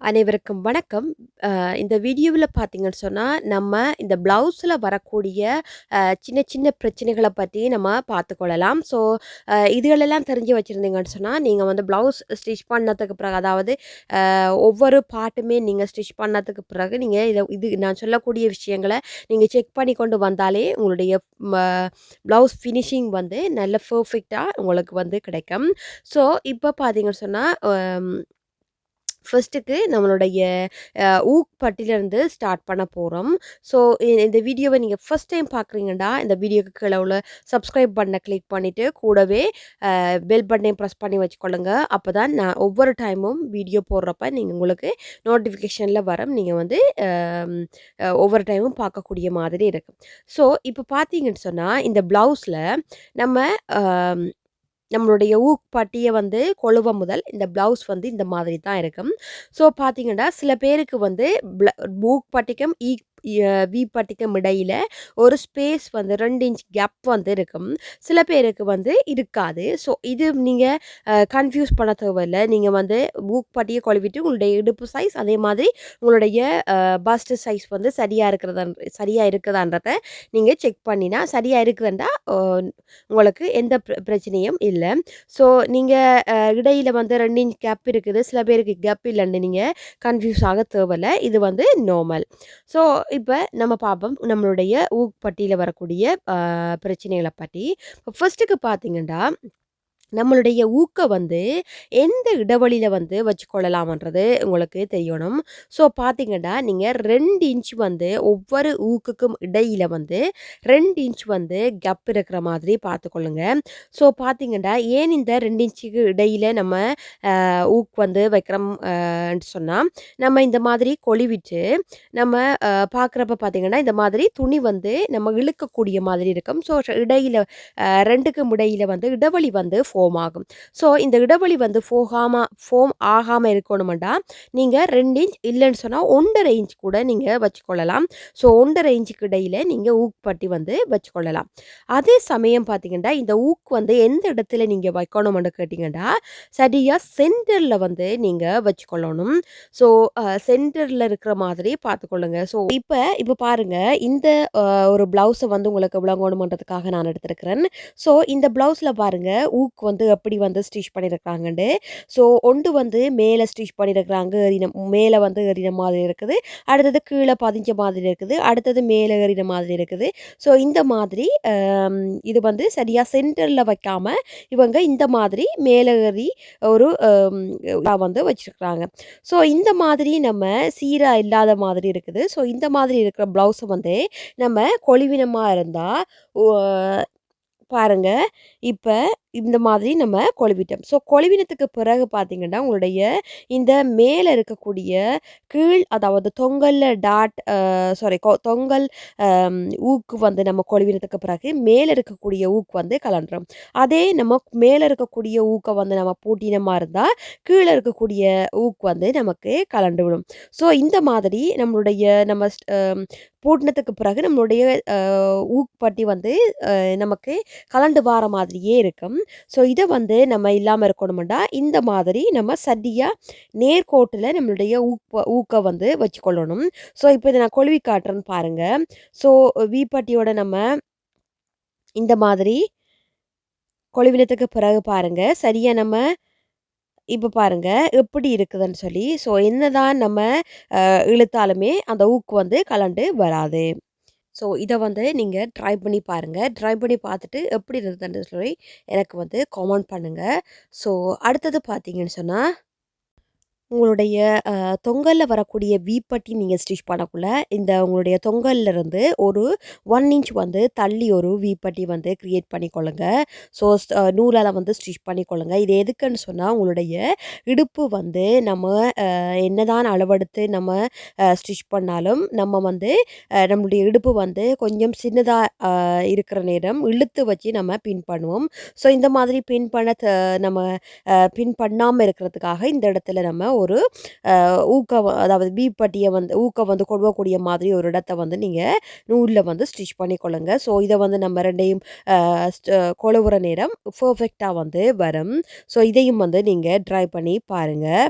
அனைவருக்கும் வணக்கம். இந்த வீடியோவில் பார்த்தீங்கன்னு சொன்னால் நம்ம இந்த ப்ளவுஸில் வரக்கூடிய சின்ன சின்ன பிரச்சனைகளை பற்றி நம்ம பார்த்துக்கொள்ளலாம். ஸோ இதுகளெல்லாம் தெரிஞ்சு வச்சுருந்தீங்கன்னு சொன்னால் நீங்கள் வந்து ப்ளவுஸ் ஸ்டிச் பண்ணதுக்கு பிறகு அதாவது ஒவ்வொரு பார்ட்டுமே நீங்கள் ஸ்டிச் பண்ணதுக்கு பிறகு நீங்கள் இது நான் சொல்லக்கூடிய விஷயங்களை நீங்கள் செக் பண்ணி கொண்டு வந்தாலே உங்களுடைய ப்ளவுஸ் ஃபினிஷிங் வந்து நல்ல பர்ஃபெக்டாக உங்களுக்கு வந்து கிடைக்கும். ஸோ இப்போ பார்த்தீங்கன்னு சொன்னால் ஃபர்ஸ்ட்டுக்கு நம்மளுடைய ஊக் பட்டியிலேருந்து ஸ்டார்ட் பண்ண போகிறோம். ஸோ இந்த வீடியோவை நீங்கள் ஃபஸ்ட் டைம் பார்க்குறீங்கடா இந்த வீடியோக்கு கீழே உள்ள சப்ஸ்கிரைப் பட்டனை கிளிக் பண்ணிவிட்டு கூடவே பெல் பட்டனையும் ப்ரெஸ் பண்ணி வச்சுக்கொள்ளுங்க. அப்போ தான் நான் ஒவ்வொரு டைமும் வீடியோ போடுறப்ப நீங்கள் உங்களுக்கு நோட்டிஃபிகேஷனில் வரும். நீங்கள் வந்து ஒவ்வொரு டைமும் பார்க்கக்கூடிய மாதிரி இருக்கும். ஸோ இப்போ பார்த்தீங்கன்னு சொன்னால் இந்த ப்ளவுஸில் நம்ம நம்மளுடைய ஊக் பட்டியை வந்து கொழுவ முதல் இந்த ப்ளவுஸ் வந்து இந்த மாதிரி தான் இருக்கும். ஸோ பார்த்தீங்கன்னா சில பேருக்கு வந்து ஊக் பட்டிக்கும் வி பட்டிக்கும் இடையில் ஒரு ஸ்பேஸ் வந்து 2 இன்ச் கேப் வந்து இருக்கும். சில பேருக்கு வந்து இருக்காது. ஸோ இது நீங்கள் கன்ஃபியூஸ் பண்ண தேவையில்லை. நீங்கள் வந்து ஊக் பட்டியை கொழுவிட்டு உங்களுடைய இடுப்பு சைஸ் அதே மாதிரி உங்களுடைய பஸ்ட் சைஸ் வந்து சரியாக இருக்குதான்றதை நீங்கள் செக் பண்ணினா சரியாக இருக்குதுன்றா உங்களுக்கு எந்த பிரச்சனையும் இல்லை. ஸோ நீங்கள் இடையில் வந்து 2 இன்ச் கேப் இருக்குது, சில பேருக்கு கேப் இல்லைன்னு நீங்கள் கன்ஃபியூஸ் ஆக தேவையில்லை. இது வந்து நார்மல். ஸோ இப்போ நம்ம பார்ப்போம் நம்மளுடைய ஊக் பட்டியில் வரக்கூடிய பிரச்சனைகளை பற்றி. ஃபர்ஸ்ட்டுக்கு பார்த்தீங்கன்னா நம்மளுடைய ஊக்க வந்து எந்த இடைவெளியில் வந்து வச்சுக்கொள்ளலாம்ன்றது உங்களுக்கு தெரியணும். ஸோ பார்த்தீங்கன்னா நீங்கள் 2 இன்ச் வந்து ஒவ்வொரு ஊக்குக்கும் இடையில் வந்து 2 இன்ச் வந்து கேப் இருக்கிற மாதிரி பார்த்துக்கொள்ளுங்க. ஸோ பார்த்தீங்கன்னா ஏன் இந்த 2 இன்ச்சுக்கு இடையில் நம்ம ஊக்கு வந்து வைக்கிறோம் சொன்னால் நம்ம இந்த மாதிரி கொழுவிட்டு நம்ம பார்க்குறப்ப பார்த்தீங்கன்னா இந்த மாதிரி துணி வந்து நம்ம இழுக்கக்கூடிய மாதிரி இருக்கும். ஸோ இடையில் 2க்கும் இடையில் வந்து இடைவெளி வந்து ஃபோம் ஆகும். ஸோ இந்த இடைவெளி வந்து ஃபோம் ஆகாமல் இருக்கணுமெண்டா நீங்கள் 2 இன்ச் இல்லைன்னு சொன்னால் 1.5 இன்ச் கூட நீங்கள் வச்சுக்கொள்ளலாம். ஸோ 1.5 இன்ச்சுக்கு இடையில் நீங்கள் ஊக் பட்டி வந்து வச்சுக்கொள்ளலாம். அதே சமயம் பார்த்தீங்கன்னா இந்த ஊக் வந்து எந்த இடத்துல நீங்கள் வைக்கணும்னு கேட்டிங்கன்னா சரியாக சென்டரில் வந்து நீங்கள் வச்சுக்கொள்ளணும். ஸோ சென்டரில் இருக்கிற மாதிரி பார்த்துக்கொள்ளுங்க. ஸோ இப்போ பாருங்கள் இந்த ஒரு ப்ளவுஸை வந்து உங்களுக்கு விளங்கணுமன்றதுக்காக நான் எடுத்திருக்கிறேன். ஸோ இந்த ப்ளவுஸில் பாருங்கள் ஊக் வந்து எப்படி வந்து ஸ்டிச் பண்ணியிருக்கிறாங்கண்டு. ஸோ ஒன்று வந்து மேலே ஸ்டிச் பண்ணியிருக்கிறாங்க, மேலே வந்து எறின மாதிரி இருக்குது, அடுத்தது கீழே பதிஞ்ச மாதிரி இருக்குது, அடுத்தது மேலே எறின மாதிரி இருக்குது. ஸோ இந்த மாதிரி இது வந்து சரியாக சென்டரில் வைக்காமல் இவங்க இந்த மாதிரி மேலே ஏறி ஒரு வந்து வச்சுருக்குறாங்க. ஸோ இந்த மாதிரி நம்ம சீராக இல்லாத மாதிரி இருக்குது. ஸோ இந்த மாதிரி இருக்கிற ப்ளவுஸை வந்து நம்ம கொழுவினமாக இருந்தால் பாருங்க இப்போ இந்த மாதிரி நம்ம கொழுவிட்டோம். ஸோ கொழுவினத்துக்கு பிறகு பார்த்தீங்கன்னா உங்களுடைய இந்த மேலே இருக்கக்கூடிய அதாவது தொங்கலில் தொங்கல் ஊக்கு வந்து நம்ம கொழுவினத்துக்கு பிறகு மேலே இருக்கக்கூடிய ஊக்கு வந்து கலண்டுறோம். அதே நம்ம மேலே இருக்கக்கூடிய ஊக்கை வந்து நம்ம பூட்டினமாக இருந்தால் கீழே இருக்கக்கூடிய ஊக்கு வந்து நமக்கு கலண்டு விடும். ஸோ இந்த மாதிரி நம்ம பூட்டினத்துக்கு பிறகு நம்மளுடைய ஊக்கு பட்டி வந்து நமக்கு கலண்டு வார மாதிரியே இருக்கும். ஸோ இதை வந்து நம்ம இல்லாமல் இருக்கணுமெண்டா இந்த மாதிரி நம்ம சரியாக நேர்கோட்டில் நம்மளுடைய ஊக்கை வந்து வச்சுக்கொள்ளணும். ஸோ இப்போ இதை நான் கொழுவி காட்டுறேன்னு பாருங்கள். ஸோ வீப்பட்டியோட நம்ம இந்த மாதிரி கொழுவினத்துக்கு பிறகு பாருங்கள் சரியாக நம்ம இப்போ பாருங்கள் எப்படி இருக்குதுன்னு சொல்லி. ஸோ என்னதான் நம்ம இழுத்தாலுமே அந்த ஊக்கு வந்து கலண்டு வராது. ஸோ இதை வந்து நீங்கள் ட்ரை பண்ணி பாருங்கள். ட்ரை பண்ணி பார்த்துட்டு எப்படி இருந்ததுன்னு சொல்லி எனக்கு வந்து கமெண்ட் பண்ணுங்கள். ஸோ அடுத்தது பார்த்தீங்கன்னு சொன்னால் உங்களுடைய தொங்கலில் வரக்கூடிய வீப்பட்டி நீங்கள் ஸ்டிச் பண்ணக்குள்ள இந்த உங்களுடைய தொங்கல்லேருந்து ஒரு 1 இன்ச் வந்து தள்ளி ஒரு வீப்பட்டி வந்து க்ரியேட் பண்ணிக்கொள்ளுங்க. ஸோ நூலால் வந்து ஸ்டிச் பண்ணிக்கொள்ளுங்க. இது எதுக்குன்னு சொன்னால் உங்களுடைய இடுப்பு வந்து நம்ம என்னதான் அளவெடுத்து நம்ம ஸ்டிச் பண்ணாலும் நம்ம வந்து நம்மளுடைய இடுப்பு வந்து கொஞ்சம் சின்னதாக இருக்கிற நேரம் இழுத்து வச்சு நம்ம பின் பண்ணுவோம். ஸோ இந்த மாதிரி பின் பண்ண நம்ம பின் பண்ணாமல் இருக்கிறதுக்காக இந்த இடத்துல நம்ம ஒரு அதாவது வீப்பட்டியை வந்து ஊக்க வந்து கொடுக்கக்கூடிய மாதிரி ஒரு இடத்த வந்து நீங்கள் நூலில் வந்து ஸ்டிச் பண்ணிக்கொள்ளுங்க. ஸோ இதை வந்து நம்ம ரெண்டையும் கொழுவுற நேரம் பர்ஃபெக்டாக வந்து வரும். ஸோ இதையும் வந்து நீங்கள் ட்ரை பண்ணி பாருங்கள்.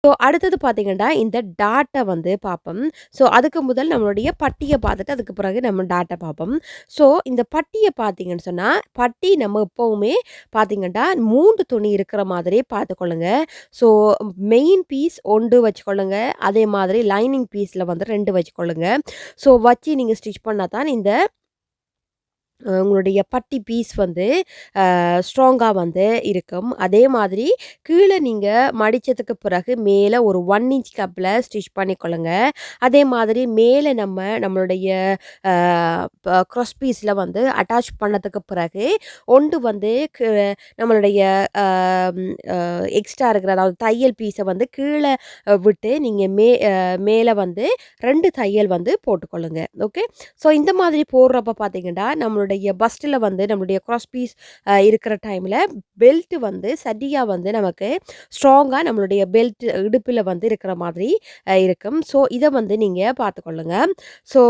ஸோ அடுத்தது பார்த்தீங்கன்னா, இந்த டாட்ட வந்து பார்ப்போம். ஸோ அதுக்கு முதல் நம்மளுடைய பட்டிய பார்த்துட்டு, அதுக்கு பிறகு நம்ம டாட்ட பார்ப்போம். ஸோ இந்த பட்டிய பார்த்தீங்கன்னு சொன்னா, பட்டி நம்ம எப்பவுமே பார்த்தீங்கன்னா, 3 துணி இருக்கிற மாதிரி பார்த்துக்கொள்ளுங்க. ஸோ மெயின் பீஸ் 1 வச்சுக்கொள்ளுங்க. அதே மாதிரி லைனிங் பீஸ்ல வந்து 2 வச்சுக்கொள்ளுங்க. ஸோ வச்சு நீங்க ஸ்டிச் பண்ணா தான் இந்த உங்களுடைய பட்டி பீஸ் வந்து ஸ்ட்ராங்கா வந்து இருக்கும். அதே மாதிரி கீழ நீங்க மடிச்சதுக்கு பிறகு மேல ஒரு 1 இன்ச் கேப்ல ஸ்டிச் பண்ணிக்கொள்ளுங்க. அதே மாதிரி மேல நம்மளுடைய அ க்ராஸ் பீஸ்ல வந்து அட்டாச் பண்ணதுக்கு பிறகு ஒன்று வந்து நம்மளுடைய அ அ எக்ஸ்ட்ரா இருக்கிற அதாவது தையல் பீஸ வந்து கீழ விட்டு நீங்க மேல வந்து 2 தையல் வந்து போட்டுக்கொள்ளுங்க. ஓகே. ஸோ இந்த மாதிரி போடுறப்ப பார்த்தீங்கன்னா, நம்மளுடைய பஸ்ட்டில வந்து நம்மளுடைய க்ராஸ் பீஸ் இருக்கிற டைமில பெல்ட் வந்து சரியா வந்து நமக்கு ஸ்ட்ராங்கா நம்மளுடைய பெல்ட் இடுப்புல வந்து இருக்கிற மாதிரி இருக்கும். ஸோ இத வந்து நீங்க பார்த்துக்கொள்ளுங்க. ஸோ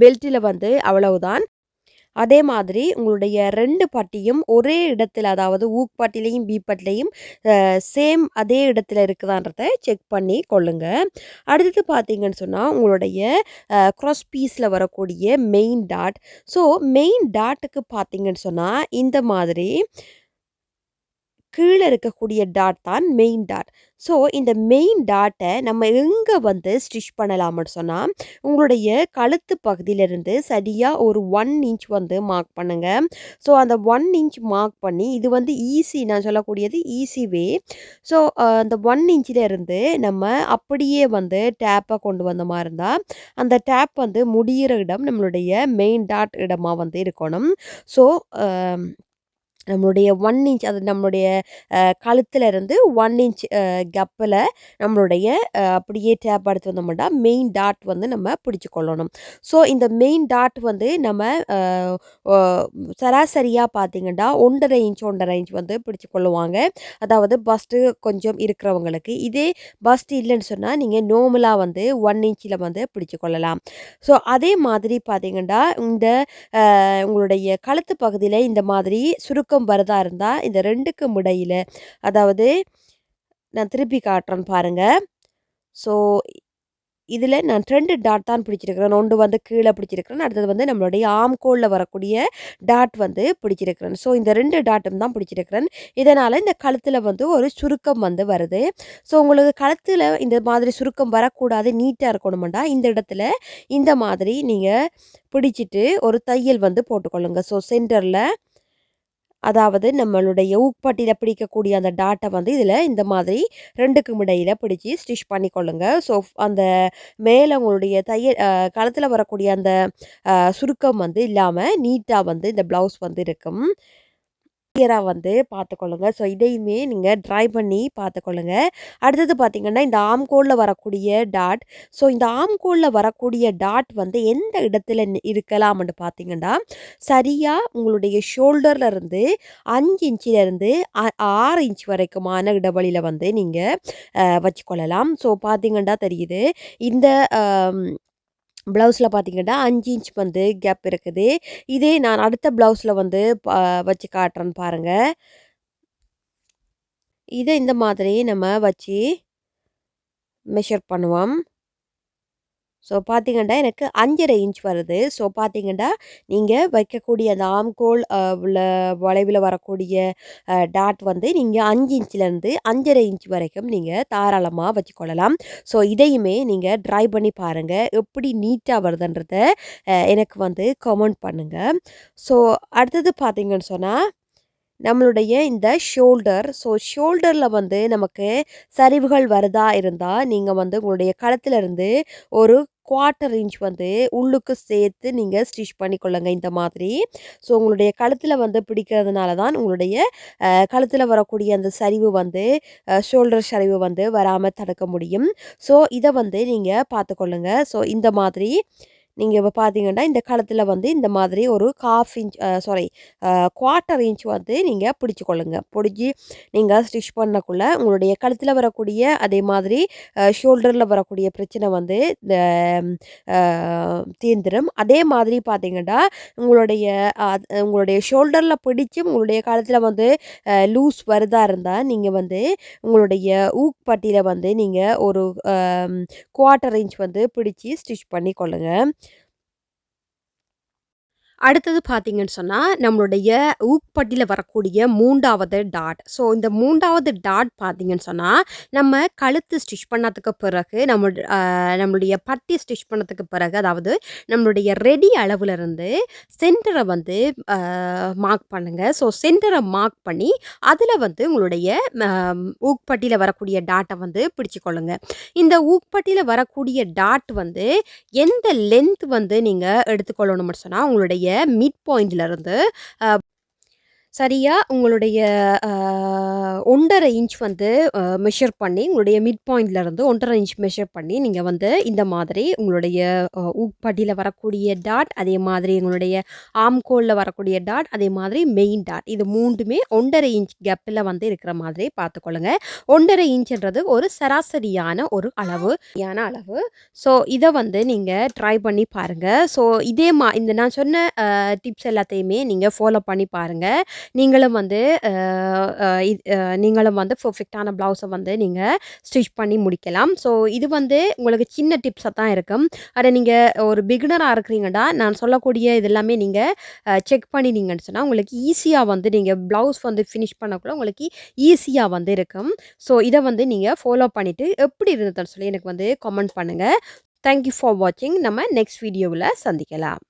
பெல்ட்டில வந்து அவ்வளவுதான். அதே மாதிரி உங்களுடைய 2 பட்டியும் ஒரே இடத்துல அதாவது ஊக் பட்டிலையும், பி பட்டிலையும் சேம் அதே இடத்துல இருக்குதான்றத செக் பண்ணி கொள்ளுங்க. அடுத்தது பார்த்தீங்கன்னு சொன்னா, உங்களுடைய க்ராஸ் பீஸ்ல வரக்கூடிய மெயின் டாட். ஸோ மெயின் டாட்டுக்கு பார்த்தீங்கன்னு சொன்னா, இந்த மாதிரி கீழ இருக்கக்கூடிய டாட் தான் மெயின் டாட். ஸோ இந்த மெயின் டாட்ட நம்ம எங்க வந்து ஸ்டிச் பண்ணலாம்னு சொன்னா, உங்களுடைய கழுத்து பகுதியிலிருந்து சரியா ஒரு 1 இன்ச் வந்து மார்க் பண்ணுங்க. ஸோ அந்த 1 இன்ச் மார்க் பண்ணி இது வந்து ஈஸி நான் சொல்லக்கூடியது ஈஸி வே. ஸோ அந்த 1 இன்ச்சில இருந்து நம்ம அப்படியே வந்து டேப்ப கொண்டு வந்த மாரி இருந்தா, அந்த டேப் வந்து முடியிற இடம் நம்மளுடைய மெயின் டாட் இடமா வந்து இருக்கணும். ஸோ அ நம்மளுடைய 1 இன்ச் அது நம்மளுடைய கழுத்துல இருந்து 1 இன்ச் கேப்ல நம்மளுடைய அப்படியே டேப் எடுத்து வந்தோம்னா மெயின் டாட் வந்து நம்ம பிடிச்சு கொள்ளணும். ஸோ இந்த மெயின் டாட் வந்து நம்ம அ ஒ சராசரியா பார்த்தீங்கன்னா 1 1/2 இன்ச் வந்து பிடிச்சு கொள்ளுவாங்க. அதாவது பஸ்ட்டு கொஞ்சம் இருக்கிறவங்களுக்கு. இதே பஸ்ட் இல்லன்னு சொன்னா, நீங்க நார்மலா வந்து 1 இன்ச்ல வந்து பிடிச்சு கொள்ளலாம். ஸோ அதே மாதிரி பார்த்தீங்கன்னா, இந்த உங்களுடைய கழுத்து பகுதியில இந்த மாதிரி சுருக்கம் வரதா இருந்தா, இந்த 2க்கும் இடையில அதாவது நான் திருப்பி காட்டுறேன் பாருங்க. ஸோ இதில நான் 2 டாட் தான் பிடிச்சிருக்கிறேன். 1 வந்து கீழ பிடிச்சிருக்கிறேன். அடுத்தது வந்து நம்மளுடைய ஆர்ம்கோல்ல வரக்கூடிய டாட் வந்து பிடிச்சிருக்கிறேன். ஸோ இந்த 2 டாட்டும் தான் பிடிச்சிருக்கிறேன். இதனால இந்த கழுத்தில வந்து ஒரு சுருக்கம் வந்து வருது. ஸோ உங்களுக்கு கழுத்தில இந்த மாதிரி சுருக்கம் வரக்கூடாது, நீட்டா இருக்கணும்டா, இந்த இடத்துல இந்த மாதிரி நீங்க பிடிச்சிட்டு ஒரு தையல் வந்து போட்டுக்கொள்ளுங்க. ஸோ சென்டர்ல அதாவது நம்மளுடைய ஊக்பட்டியில பிடிக்கக்கூடிய அந்த டாட்ட வந்து இதில இந்த மாதிரி 2க்கும் இடையில பிடிச்சு ஸ்டிச் பண்ணிக்கொள்ளுங்க. ஸோ அந்த மேல உங்களுடைய தையல் கழுத்தில வரக்கூடிய அந்த சுருக்கம் வந்து இல்லாம நீட்டா வந்து இந்த ப்ளவுஸ் வந்து இருக்கும். கிளியரா வந்து பார்த்துக்கொள்ளுங்க. ஸோ இதையுமே நீங்க ட்ரை பண்ணி பார்த்துக்கொள்ளுங்க. அடுத்தது பார்த்தீங்கன்னா, இந்த ஆம்கோல்ல வரக்கூடிய டாட். ஸோ இந்த ஆம்கோல்ல வரக்கூடிய டாட் வந்து எந்த இடத்துல இருக்கலாம்னு பார்த்தீங்கன்னா, சரியா உங்களுடைய ஷோல்டர்ல இருந்து 5 இன்ச்சிலருந்து 6 இன்ச் வரைக்குமான இடைவெளியில வந்து நீங்க வச்சுக்கொள்ளலாம். ஸோ பார்த்தீங்கன்னா தெரியுது. இந்த அம் ப்ளவுஸில பார்த்தீங்கன்னா, 5 இன்ச் வந்து கேப் இருக்குது. இதே நான் அடுத்த ப்ளவுஸில வந்து வச்சு காட்டுறேன் பாருங்க. இத இந்த மாதிரி நம்ம வச்சு மெஷர் பண்ணுவோம். ஸோ பார்த்தீங்கன்னா, எனக்கு 5 1/2 இன்ச் வருது. ஸோ பார்த்தீங்கன்னா, நீங்க வைக்கக்கூடிய அந்த ஆம்கோல் உள்ள வளைவில வரக்கூடிய டாட் வந்து நீங்க 5 இன்ச்லேருந்து 5 1/2 இன்ச் வரைக்கும் நீங்க தாராளமா வச்சுக்கொள்ளலாம். ஸோ இதையுமே நீங்க ட்ரை பண்ணி பாருங்க. எப்படி நீட்டா வருதுன்றத எனக்கு வந்து கமெண்ட் பண்ணுங்க. ஸோ அடுத்தது பார்த்தீங்கன்னு சொன்னா, நம்மளுடைய இந்த ஷோல்டர். ஸோ ஷோல்டர்ல வந்து நமக்கு சரிவுகள் வருதா இருந்தா, நீங்க வந்து உங்களுடைய கழுத்திலிருந்து ஒரு 1/4 இன்ச் வந்து உள்ளுக்கு சேர்த்து நீங்க ஸ்டிச் பண்ணிக்கொள்ளுங்க இந்த மாதிரி. ஸோ உங்களுடைய கழுத்தில வந்து பிடிக்கிறதுனால தான் உங்களுடைய கழுத்தில வரக்கூடிய அந்த சரிவு வந்து ஷோல்டர் சரிவு வந்து வராம தடுக்க முடியும். ஸோ இத வந்து நீங்க பார்த்துக்கொள்ளுங்க. ஸோ இந்த மாதிரி நீங்க இப்ப பார்த்தீங்கன்னா, இந்த கழுத்துல வந்து இந்த மாதிரி ஒரு 1/2 இன்ச் சாரி 1/4 இன்ச் வந்து நீங்க பிடிச்சுக்கொள்ளுங்க. பிடிச்சு நீங்க ஸ்டிச் பண்ணக்குள்ள உங்களுடைய கழுத்துல வரக்கூடிய அதே மாதிரி ஷோல்டர்ல வரக்கூடிய பிரச்சனை வந்து இந்த அ தீர்ந்துரும். அதே மாதிரி பார்த்தீங்கன்னா, உங்களுடைய உங்களுடைய ஷோல்டர்ல பிடிச்சு உங்களுடைய கழுத்துல வந்து லூஸ் வருதா இருந்தா, நீங்க வந்து உங்களுடைய ஊக்பட்டியில வந்து நீங்க ஒரு 1/4 இன்ச் வந்து பிடிச்சு ஸ்டிச் பண்ணி கொள்ளுங்க. அடுத்தது பார்த்தீங்கன்னு சொன்னா, நம்மளுடைய ஊக்பட்டியில வரக்கூடிய 3வது டாட். ஸோ இந்த 3வது டாட் பார்த்தீங்கன்னு சொன்னா, நம்ம கழுத்து ஸ்டிச் பண்ணதுக்கு பிறகு, நம்மளுடைய பட்டி ஸ்டிச் பண்ணதுக்கு பிறகு, அதாவது நம்மளுடைய ரெடி அளவுலருந்து சென்டர வந்து அ மார்க் பண்ணுங்க. ஸோ சென்டர மார்க் பண்ணி, அதில வந்து உங்களுடைய அ ஊக்பட்டியில வரக்கூடிய டாட்ட வந்து பிடிச்சுக்கொள்ளுங்க. இந்த ஊக்பட்டியில வரக்கூடிய டாட் வந்து எந்த லென்த் வந்து நீங்க எடுத்துக்கொள்ளணும்னு சொன்னா, உங்களுடைய மிட் பாயிண்ட்லருந்து சரியா உங்களுடைய அ 1 1/2 இன்ச் வந்து மெஷர் பண்ணி, உங்களுடைய மிட் பாயிண்ட்லருந்து 1 1/2 இன்ச் மெஷர் பண்ணி, நீங்க வந்து இந்த மாதிரி உங்களுடைய ஊக்பட்டியில வரக்கூடிய டாட், அதே மாதிரி உங்களுடைய ஆர்ம்கோல்ல வரக்கூடிய டாட், அதே மாதிரி மெயின் டாட். இது 3மே 1 1/2 இன்ச் கேப்ல வந்து இருக்கிற மாதிரி பார்த்துக்கொள்ளுங்க. 1 1/2 இன்ச்ன்றது ஒரு சராசரியான ஒரு அளவு. ஸோ, இத வந்து நீங்க ட்ரை பண்ணி பாருங்க. ஸோ, இதே இந்த நான் சொன்ன டிப்ஸ் எல்லாத்தையுமே நீங்க ஃபாலோ பண்ணி பாருங்க. நீங்களும் வந்து அ அ இத் அ நீங்களும் வந்து பெர்ஃபெக்ட்டான ப்ளவுஸ வந்து நீங்க ஸ்டிச் பண்ணி முடிக்கலாம். ஸோ இது வந்து உங்களுக்கு சின்ன டிப்ஸா தான் இருக்கும். அத நீங்க ஒரு பிகினரா இருக்கிறீங்கடா, நான் சொல்லக்கூடிய இது எல்லாமே நீங்க செக் பண்ணினீங்கன்னு சொன்னா, உங்களுக்கு ஈஸியா வந்து நீங்க ப்ளவுஸ் வந்து ஃபினிஷ் பண்ணக்குள்ள உங்களுக்கு ஈஸியா வந்து இருக்கும். ஸோ இத வந்து நீங்க ஃபாலோ பண்ணிட்டு எப்படி இருந்ததுன்னு சொல்லி எனக்கு வந்து கமெண்ட் பண்ணுங்க. தேங்க் யூ ஃபார் வாட்சிங். நம்ம நெக்ஸ்ட் வீடியோவுல சந்திக்கலாம்.